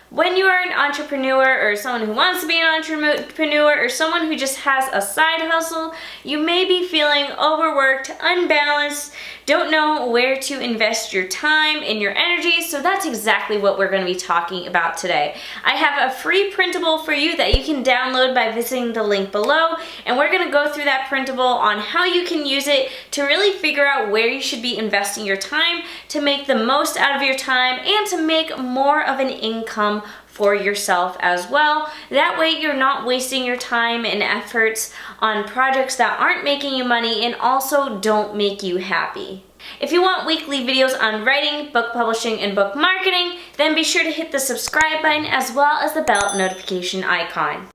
when you are an entrepreneur or someone who wants to be an entrepreneur or someone who just has a side hustle, you may be feeling overworked, unbalanced, don't know where to invest your time and your energy, so that's exactly what we're going to be talking about today. I have a free printable for you that you can download by visiting the link below, and we're going to go through that printable on how you can use it to really figure out where you should be investing your time to make the most out of your time and to make more of an income for yourself as well. That way you're not wasting your time and efforts on projects that aren't making you money and also don't make you happy. If you want weekly videos on writing, book publishing, and book marketing, then be sure to hit the subscribe button as well as the bell notification icon.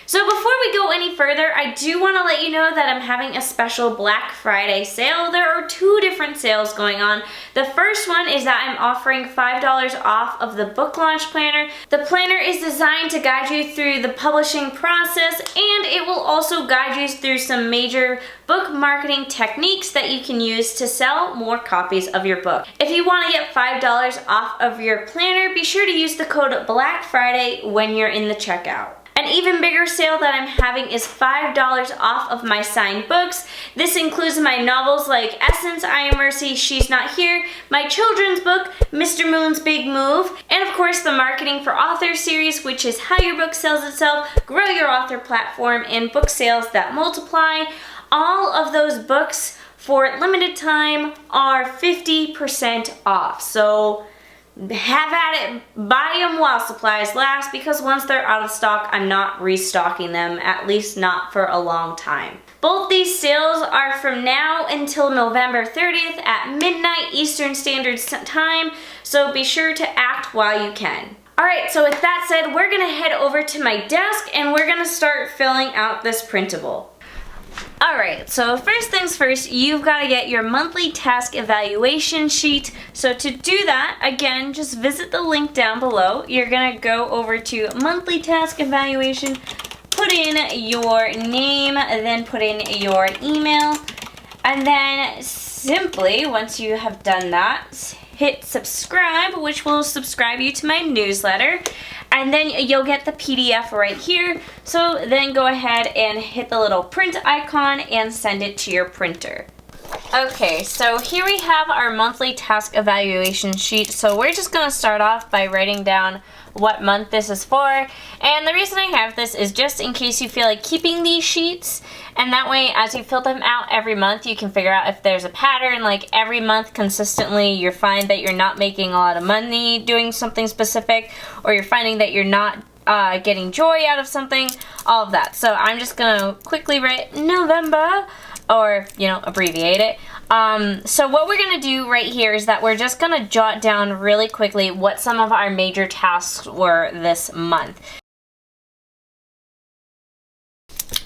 So before we go any further, I do want to let you know that I'm having a special Black Friday sale. There are two different sales going on. The first one is that I'm offering $5 off of the book launch planner. The planner is designed to guide you through the publishing process, and it will also guide you through some major book marketing techniques that you can use to sell more copies of your book. If you want to get $5 off of your planner, be sure to use the code Black Friday when you're in the checkout. An even bigger sale that I'm having is $5 off of my signed books. This includes my novels like Essence, I Am Mercy, She's Not Here, my children's book, Mr. Moon's Big Move, and of course the Marketing for Authors series, which is how your book sells itself, grow your author platform, and book sales that multiply. All of those books for limited time are 50% off. So have at it, buy them while supplies last, because once they're out of stock, I'm not restocking them, at least not for a long time. Both these sales are from now until November 30th at midnight Eastern Standard Time, so be sure to act while you can. Alright, so with that said, we're going to head over to my desk and we're going to start filling out this printable. Alright, so first things first, you've got to get your monthly task evaluation sheet. So to do that, again, just visit the link down below. You're going to go over to monthly task evaluation, put in your name, then put in your email, and then simply, once you have done that, hit subscribe, which will subscribe you to my newsletter. And then you'll get the PDF right here. So then go ahead and hit the little print icon and send it to your printer. Okay, so here we have our monthly task evaluation sheet. So we're just going to start off by writing down what month this is for. And the reason I have this is just in case you feel like keeping these sheets, and that way as you fill them out every month you can figure out if there's a pattern, like every month consistently you find that you're not making a lot of money doing something specific, or you're finding that you're not getting joy out of something, all of that. So I'm just gonna quickly write November, or abbreviate it. So what we're gonna do right here is that we're just gonna jot down really quickly what some of our major tasks were this month.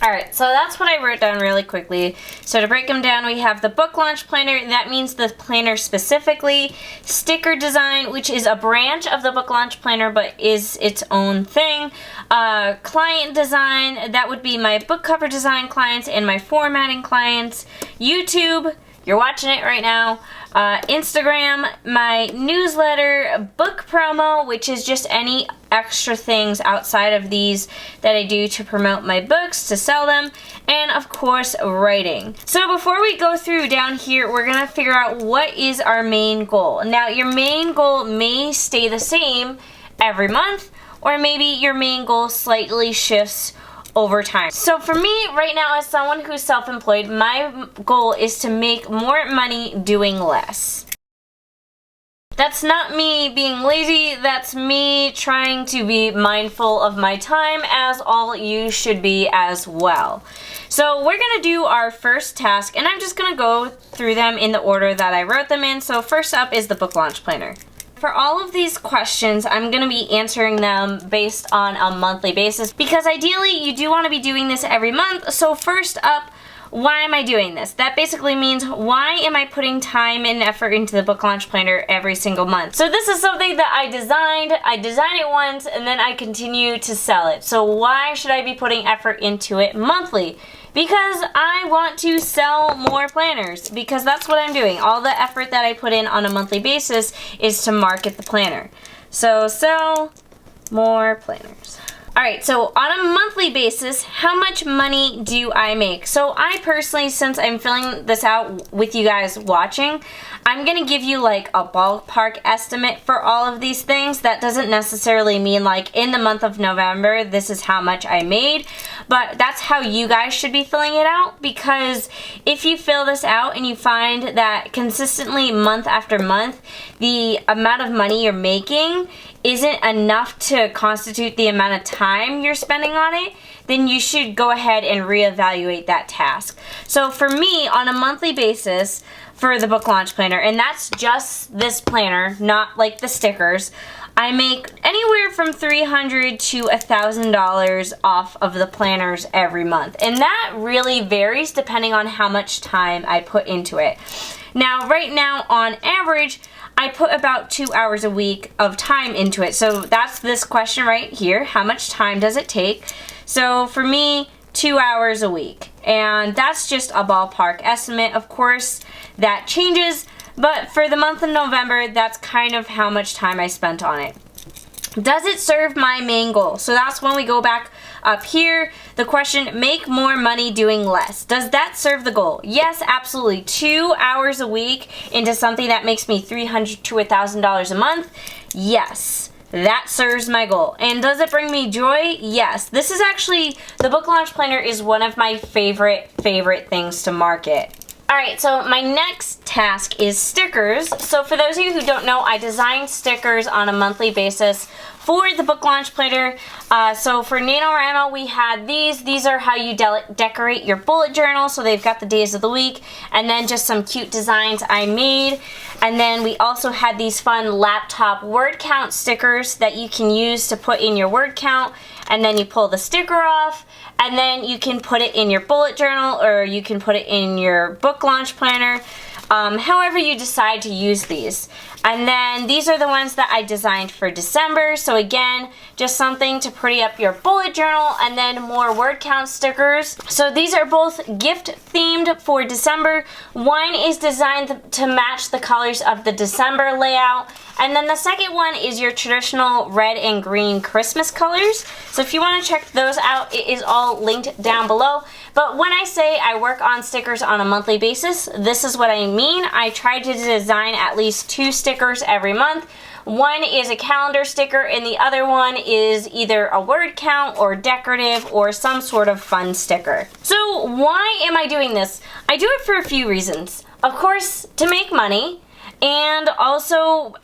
Alright, so that's what I wrote down really quickly. So to break them down, we have the book launch planner. That means the planner specifically. Sticker design, which is a branch of the book launch planner but is its own thing. Client design, that would be my book cover design clients and my formatting clients. YouTube, you're watching it right now. Instagram, my newsletter, book promo, which is just any extra things outside of these that I do to promote my books, to sell them, and of course writing. So before we go through down here, we're gonna figure out what is our main goal. Now your main goal may stay the same every month, or maybe your main goal slightly shifts over time. So for me right now, as someone who's self-employed, my goal is to make more money doing less. That's not me being lazy, that's me trying to be mindful of my time, as all you should be as well. So we're gonna do our first task, and I'm just gonna go through them in the order that I wrote them in. So first up is the book launch planner. For all of these questions, I'm going to be answering them based on a monthly basis, because ideally you do want to be doing this every month. So first up, why am I doing this? That basically means, why am I putting time and effort into the book launch planner every single month? So this is something that I design it once and then I continue to sell it. So why should I be putting effort into it monthly? Because I want to sell more planners, because that's what I'm doing. All the effort that I put in on a monthly basis is to market the planner. So sell more planners. Alright, so on a monthly basis, how much money do I make? So I personally, since I'm filling this out with you guys watching, I'm going to give you like a ballpark estimate for all of these things. That doesn't necessarily mean like in the month of November, this is how much I made, but that's how you guys should be filling it out, because if you fill this out and you find that consistently month after month, the amount of money you're making isn't enough to constitute the amount of time you're spending on it, then you should go ahead and reevaluate that task. So for me, on a monthly basis for the book launch planner, and that's just this planner, not like the stickers, I make anywhere from $300 to $1,000 off of the planners every month. And that really varies depending on how much time I put into it. Now, right now, on average, I put about 2 hours a week of time into it. So that's this question right here. How much time does it take? So for me, 2 hours a week. And that's just a ballpark estimate. Of course, that changes, but for the month of November, that's kind of how much time I spent on it. Does it serve my main goal? So that's when we go back up here. The question, make more money doing less. Does that serve the goal? Yes, absolutely. 2 hours a week into something that makes me $300 to $1,000 a month? Yes. That serves my goal. And does it bring me joy? Yes. This is actually, the book launch planner is one of my favorite things to market. Alright, so my next task is stickers. So for those of you who don't know, I design stickers on a monthly basis for the book launch planner. So for NaNoWriMo, we had these. These are how you decorate your bullet journal. So they've got the days of the week, and then just some cute designs I made. And then we also had these fun laptop word count stickers that you can use to put in your word count, and then you pull the sticker off, and then you can put it in your bullet journal, or you can put it in your book launch planner, however you decide to use these. And then these are the ones that I designed for December. So again, just something to pretty up your bullet journal, and then more word count stickers. So these are both gift themed for December. One is designed to match the colors of the December layout, and then the second one is your traditional red and green Christmas colors. So if you want to check those out, it is all linked down below. But when I say I work on stickers on a monthly basis, this is what I mean. I try to design at least 2 stickers every month. One is a calendar sticker, and the other one is either a word count or decorative or some sort of fun sticker. So why am I doing this? I do it for a few reasons. Of course, to make money. And also,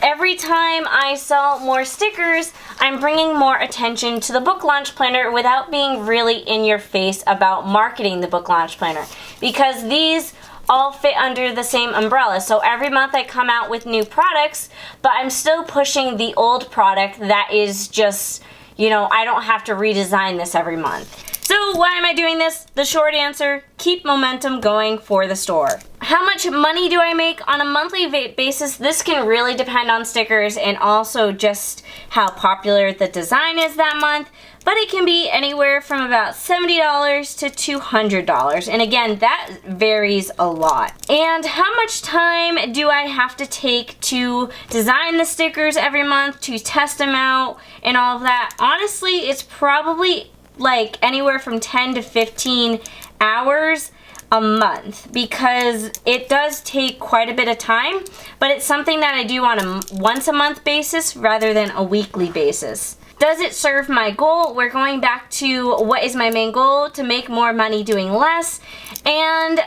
every time I sell more stickers, I'm bringing more attention to the book launch planner without being really in your face about marketing the book launch planner. Because these all fit under the same umbrella. So every month I come out with new products, but I'm still pushing the old product that is just, you know, I don't have to redesign this every month. So why am I doing this? The short answer, keep momentum going for the store. How much money do I make on a monthly basis? This can really depend on stickers and also just how popular the design is that month. But it can be anywhere from about $70 to $200. And again, that varies a lot. And how much time do I have to take to design the stickers every month, to test them out and all of that? Honestly, it's probably like anywhere from 10 to 15 hours a month, because it does take quite a bit of time, but it's something that I do on a once a month basis rather than a weekly basis. Does it serve my goal? We're going back to what is my main goal: to make more money doing less. And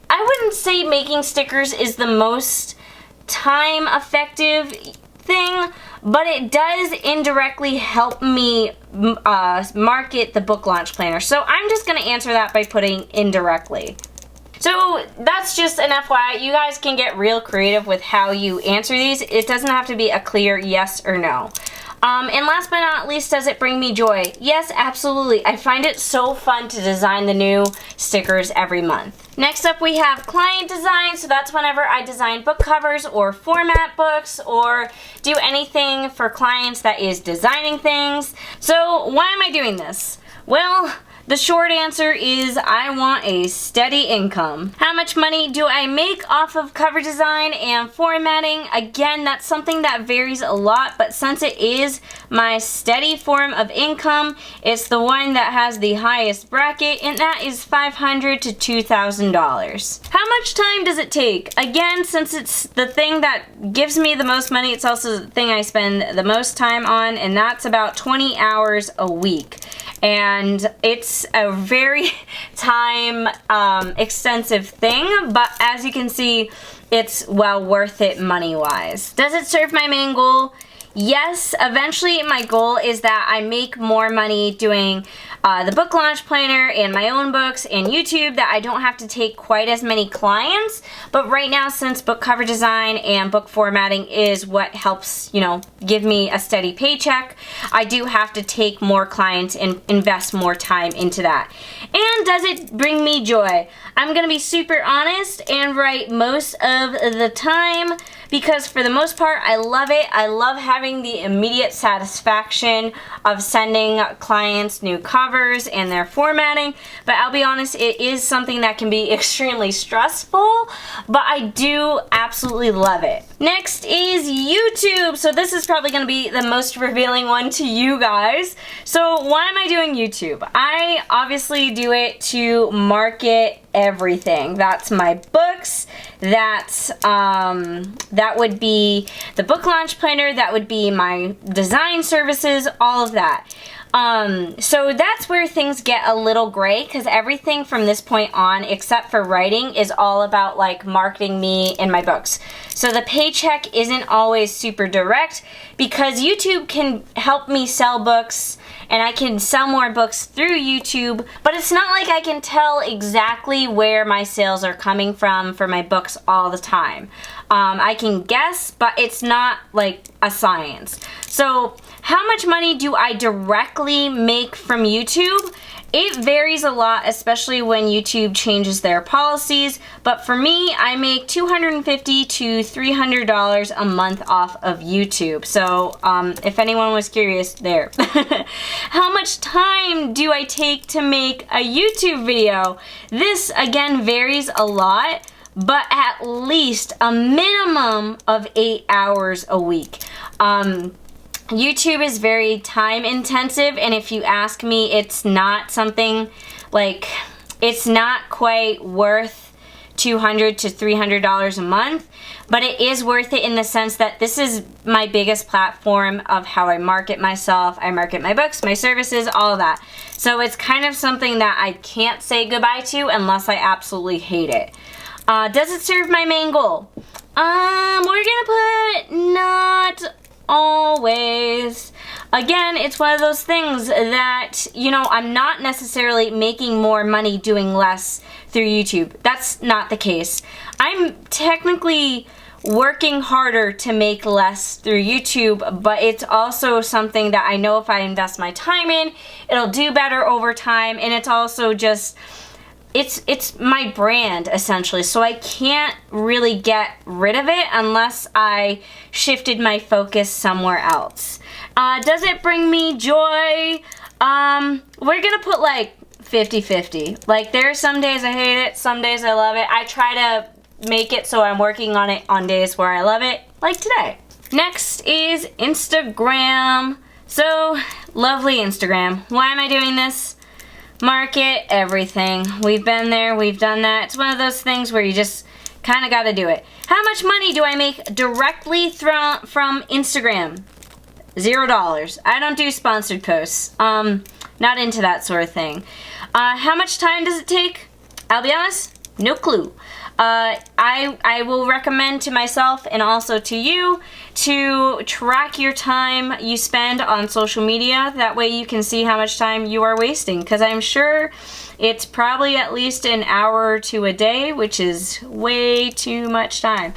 I wouldn't say making stickers is the most time effective thing, but it does indirectly help me market the book launch planner. So I'm just going to answer that by putting indirectly. So that's just an FYI. You guys can get real creative with how you answer these. It doesn't have to be a clear yes or no. And last but not least, does it bring me joy? Yes, absolutely. I find it so fun to design the new stickers every month. Next up, we have client design. So that's whenever I design book covers or format books or do anything for clients that is designing things. So why am I doing this? Well, The short answer is I want a steady income. How much money do I make off of cover design and formatting? Again, that's something that varies a lot, but since it is my steady form of income, it's the one that has the highest bracket, and that is $500 to $2,000. How much time does it take? Again, since it's the thing that gives me the most money, it's also the thing I spend the most time on, and that's about 20 hours a week. And it's a very time extensive thing, but as you can see, it's well worth it money-wise. Does it serve my main goal? Yes, eventually my goal is that I make more money doing the book launch planner and my own books and YouTube, that I don't have to take quite as many clients. But right now, since book cover design and book formatting is what helps, you know, give me a steady paycheck, I do have to take more clients and invest more time into that. And does it bring me joy? I'm gonna be super honest and right most of the time, because for the most part, I love it. I love having the immediate satisfaction of sending clients new covers and their formatting, but I'll be honest, it is something that can be extremely stressful, but I do absolutely love it. Next is YouTube. So this is probably gonna be the most revealing one to you guys. So why am I doing YouTube? I obviously do it to market everything. That's my books, that's that would be the book launch planner, that would be my design services, all of that. So that's where things get a little gray, because everything from this point on, except for writing, is all about like marketing me and my books. So the paycheck isn't always super direct, because YouTube can help me sell books and I can sell more books through YouTube, but it's not like I can tell exactly where my sales are coming from for my books all the time. I can guess, but it's not like a science. So how much money do I directly make from YouTube? It varies a lot, especially when YouTube changes their policies, but for me, I make $250 to $300 a month off of YouTube. So if anyone was curious, there. How much time do I take to make a YouTube video? This, again, varies a lot, but at least a minimum of 8 hours a week. YouTube is very time intensive, and if you ask me, it's not something like, it's not quite worth $200 to $300 a month, but it is worth it in the sense that this is my biggest platform of how I market myself. I market my books, my services, all of that. So it's kind of something that I can't say goodbye to unless I absolutely hate it. Does it serve my main goal? We're gonna put not always. Again, it's one of those things that, you know, I'm not necessarily making more money doing less through YouTube. That's not the case. I'm technically working harder to make less through YouTube, but it's also something that I know if I invest my time in, it'll do better over time, and it's also just, it's my brand essentially, so I can't really get rid of it unless I shifted my focus somewhere else. Does it bring me joy? We're gonna put like 50-50. Like, there are some days I hate it, some days I love it. I try to make it so I'm working on it on days where I love it, like today. Next is Instagram. So, lovely Instagram. Why am I doing this? Market everything. We've been there, we've done that. It's one of those things where you just kind of got to do it. How much money do I make directly from Instagram? $0. I don't do sponsored posts. Not into that sort of thing. How much time does it take? I'll be honest, no clue. I will recommend to myself and also to you to track your time you spend on social media. That way you can see how much time you are wasting, because I'm sure it's probably at least an hour to a day, which is way too much time.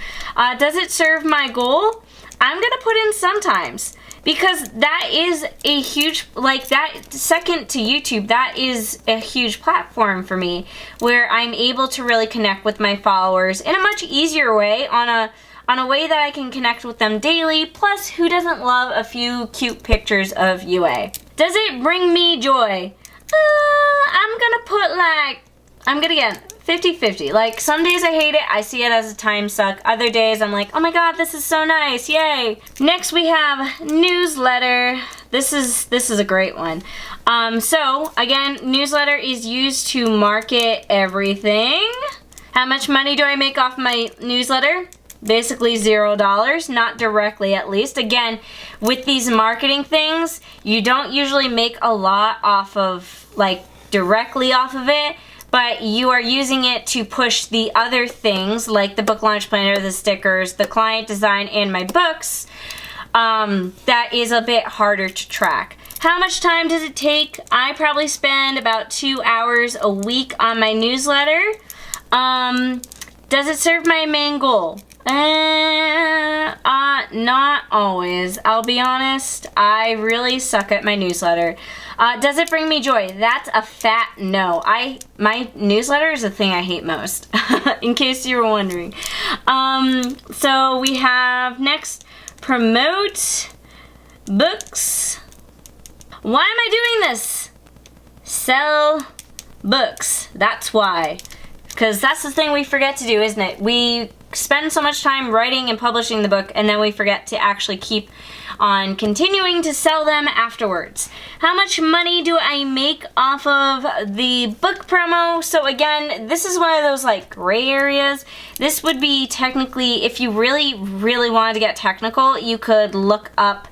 Does it serve my goal? I'm gonna put in sometimes, because that is a huge, like, that second to YouTube, that is a huge platform for me where I'm able to really connect with my followers in a much easier way, on a way that I can connect with them daily. Plus, who doesn't love a few cute pictures of UA? Does it bring me joy? I'm gonna put like, I'm gonna get 50-50. Like, some days I hate it, I see it as a time suck. Other days I'm like, oh my god, this is so nice, yay. Next we have newsletter. This is a great one. So again, newsletter is used to market everything. How much money do I make off my newsletter? Basically $0, not directly at least. Again, with these marketing things, you don't usually make a lot off of, like, directly off of it, but you are using it to push the other things, like the book launch planner, the stickers, the client design, and my books. That is a bit harder to track. How much time does it take? I probably spend about 2 hours a week on my newsletter. Does it serve my main goal? Not always. I'll be honest, I really suck at my newsletter. Does it bring me joy? That's a fat no. My newsletter is the thing I hate most, in case you were wondering. So we have next, promote books. Why am I doing this? Sell books. That's why. Because that's the thing we forget to do, isn't it? We spend so much time writing and publishing the book, and then we forget to actually keep on continuing to sell them afterwards. How much money do I make off of the book promo? So again, this is one of those like gray areas. This would be technically, if you really, really wanted to get technical, you could look up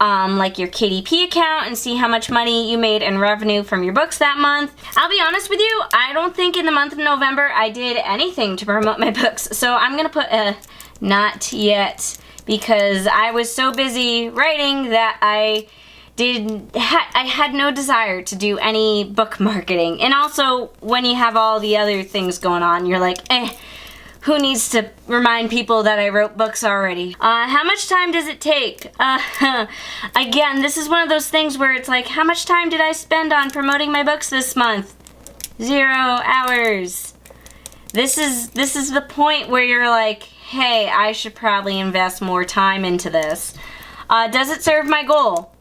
like your KDP account and see how much money you made in revenue from your books that month. I'll be honest with you, I don't think in the month of November I did anything to promote my books, so I'm gonna put a not yet, because I was so busy writing that I had no desire to do any book marketing. And also, when you have all the other things going on, you're like, who needs to remind people that I wrote books already? How much time does it take? Again, this is one of those things where it's like, how much time did I spend on promoting my books this month? 0 hours. This is the point where you're like, hey, I should probably invest more time into this. Does it serve my goal?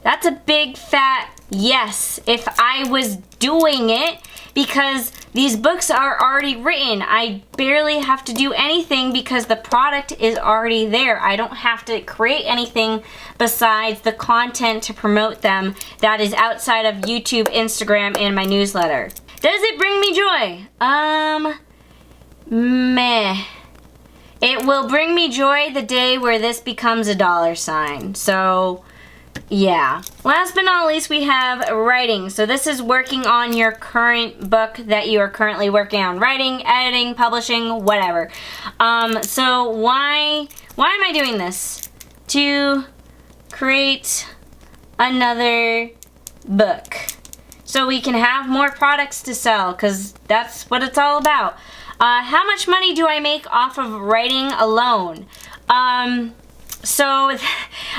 That's a big fat yes, if I was doing it, because these books are already written. I barely have to do anything because the product is already there. I don't have to create anything besides the content to promote them that is outside of YouTube, Instagram, and my newsletter. Does it bring me joy? Meh. It will bring me joy the day where this becomes a $sign. So, yeah. Last but not least, we have writing. So this is working on your current book that you are currently working on. Writing, editing, publishing, whatever. So why am I doing this? To create another book. So we can have more products to sell, because that's what it's all about. How much money do I make off of writing alone? So,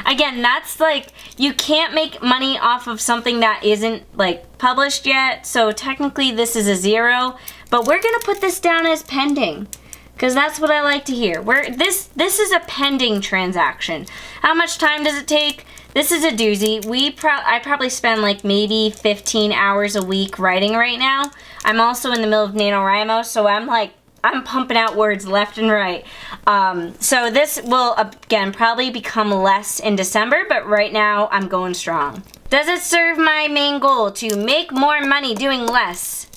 again, that's like, you can't make money off of something that isn't, like, published yet, so technically this is a 0, but we're gonna put this down as pending, because that's what I like to hear. This is a pending transaction. How much time does it take? This is a doozy. I probably spend, like, maybe 15 hours a week writing right now. I'm also in the middle of NaNoWriMo, so I'm pumping out words left and right. So this will, again, probably become less in December, but right now I'm going strong. Does it serve my main goal to make more money doing less?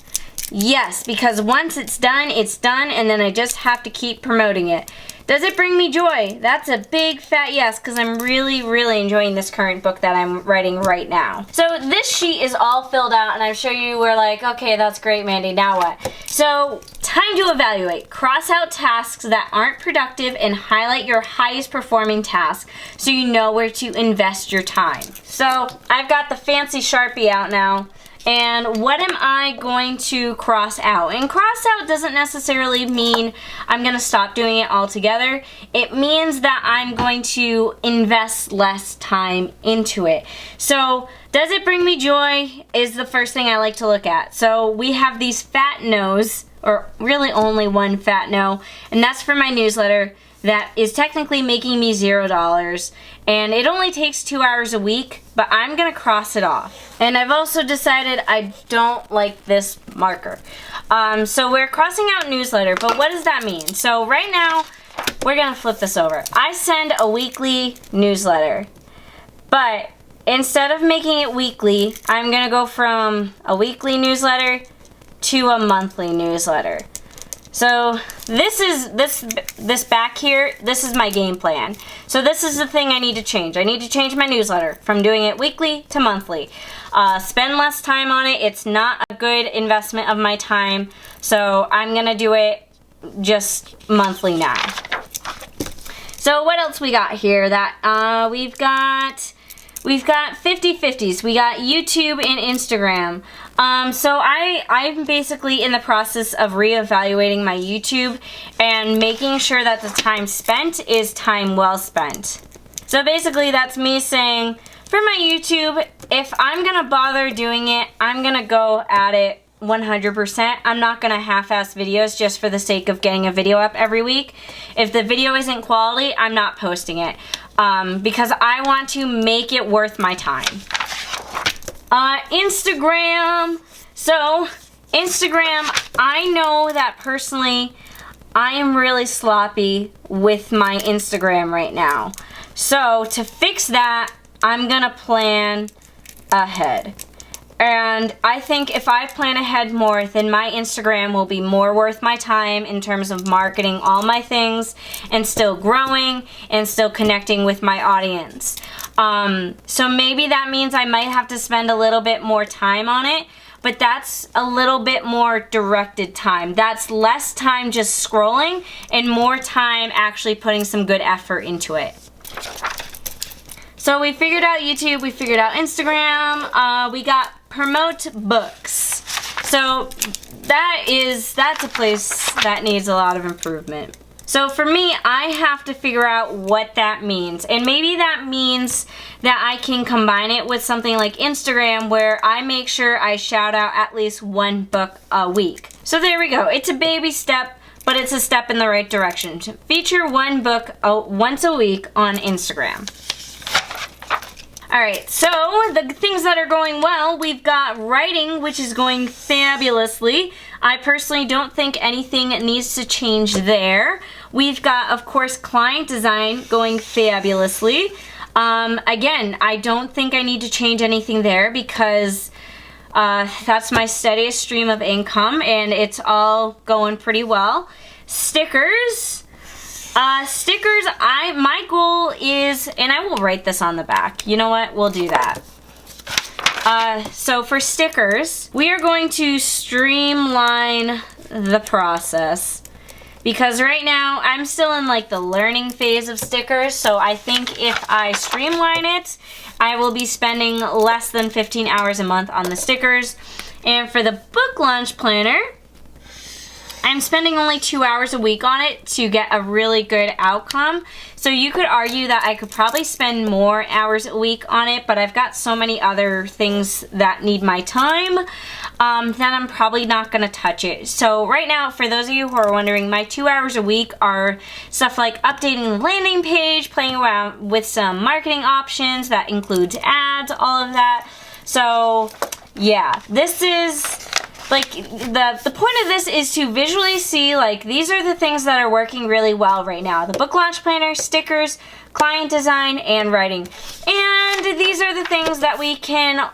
Yes, because once it's done, and then I just have to keep promoting it. Does it bring me joy? That's a big fat yes, because I'm really, really enjoying this current book that I'm writing right now. So this sheet is all filled out, and I'm sure you were like, okay, that's great, Mandy, now what? So, time to evaluate. Cross out tasks that aren't productive and highlight your highest performing task so you know where to invest your time. So, I've got the fancy Sharpie out now. And what am I going to cross out? And cross out doesn't necessarily mean I'm going to stop doing it altogether. It means that I'm going to invest less time into it. So, does it bring me joy is the first thing I like to look at. So, we have these fat no's. or really only one fat no, and that's for my newsletter that is technically making me $0, and it only takes 2 hours a week, but I'm gonna cross it off. And I've also decided I don't like this marker. So we're crossing out newsletter, but what does that mean? So right now, we're gonna flip this over. I send a weekly newsletter, but instead of making it weekly, I'm gonna go from a weekly newsletter to a monthly newsletter. So this back here, this is my game plan. So this is the thing I need to change. I need to change my newsletter from doing it weekly to monthly. Spend less time on it. It's not a good investment of my time. So I'm gonna do it just monthly now. So what else we got here? That we've got 50/50s. We got YouTube and Instagram. So I'm basically in the process of reevaluating my YouTube and making sure that the time spent is time well spent. So basically that's me saying, for my YouTube, if I'm gonna bother doing it, I'm gonna go at it 100%. I'm not gonna half-ass videos just for the sake of getting a video up every week. If the video isn't quality, I'm not posting it. Because I want to make it worth my time. Instagram. So, Instagram, I know that personally, I am really sloppy with my Instagram right now. So, to fix that, I'm gonna plan ahead. And I think if I plan ahead more, then my Instagram will be more worth my time in terms of marketing all my things and still growing and still connecting with my audience. So maybe that means I might have to spend a little bit more time on it, but that's a little bit more directed time. That's less time just scrolling and more time actually putting some good effort into it. So we figured out YouTube, we figured out Instagram, we got promote books. So that's a place that needs a lot of improvement. So for me, I have to figure out what that means. And maybe that means that I can combine it with something like Instagram where I make sure I shout out at least one book a week. So there we go. It's a baby step, but it's a step in the right direction. Feature one book once a week on Instagram. Alright, so the things that are going well, we've got writing, which is going fabulously. I personally don't think anything needs to change there. We've got, of course, client design going fabulously. Again, I don't think I need to change anything there because that's my steadiest stream of income and it's all going pretty well. Stickers. Stickers, my goal is, and I will write this on the back. You know what? We'll do that. So for stickers, we are going to streamline the process because right now I'm still in like the learning phase of stickers. So I think if I streamline it, I will be spending less than 15 hours a month on the stickers. And for the book launch planner, I'm spending only 2 hours a week on it to get a really good outcome. So you could argue that I could probably spend more hours a week on it, but I've got so many other things that need my time that I'm probably not gonna touch it. So right now, for those of you who are wondering, my 2 hours a week are stuff like updating the landing page, playing around with some marketing options that includes ads, all of that. So yeah, this is like the point of this is to visually see like these are the things that are working really well right now. The book launch planner, stickers, client design, and writing. And these are the things that we can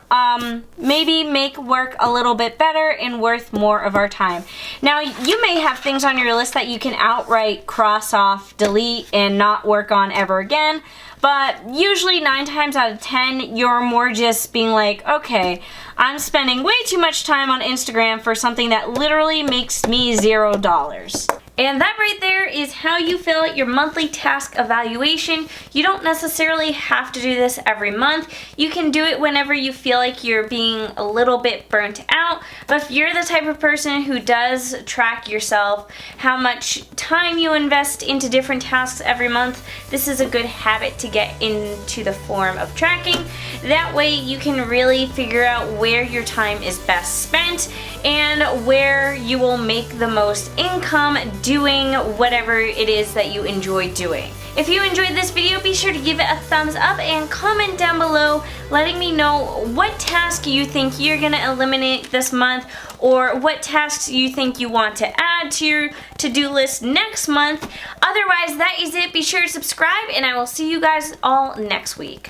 maybe make work a little bit better and worth more of our time. Now, you may have things on your list that you can outright cross off, delete, and not work on ever again. But usually 9 times out of 10, you're more just being like, okay, I'm spending way too much time on Instagram for something that literally makes me $0. And that right there is how you fill out your monthly task evaluation. You don't necessarily have to do this every month. You can do it whenever you feel like you're being a little bit burnt out. But if you're the type of person who does track yourself, how much time you invest into different tasks every month, this is a good habit to get into the form of tracking. That way you can really figure out where your time is best spent and where you will make the most income doing whatever it is that you enjoy doing. If you enjoyed this video, be sure to give it a thumbs up and comment down below letting me know what task you think you're gonna eliminate this month or what tasks you think you want to add to your to-do list next month. Otherwise, that is it. Be sure to subscribe and I will see you guys all next week.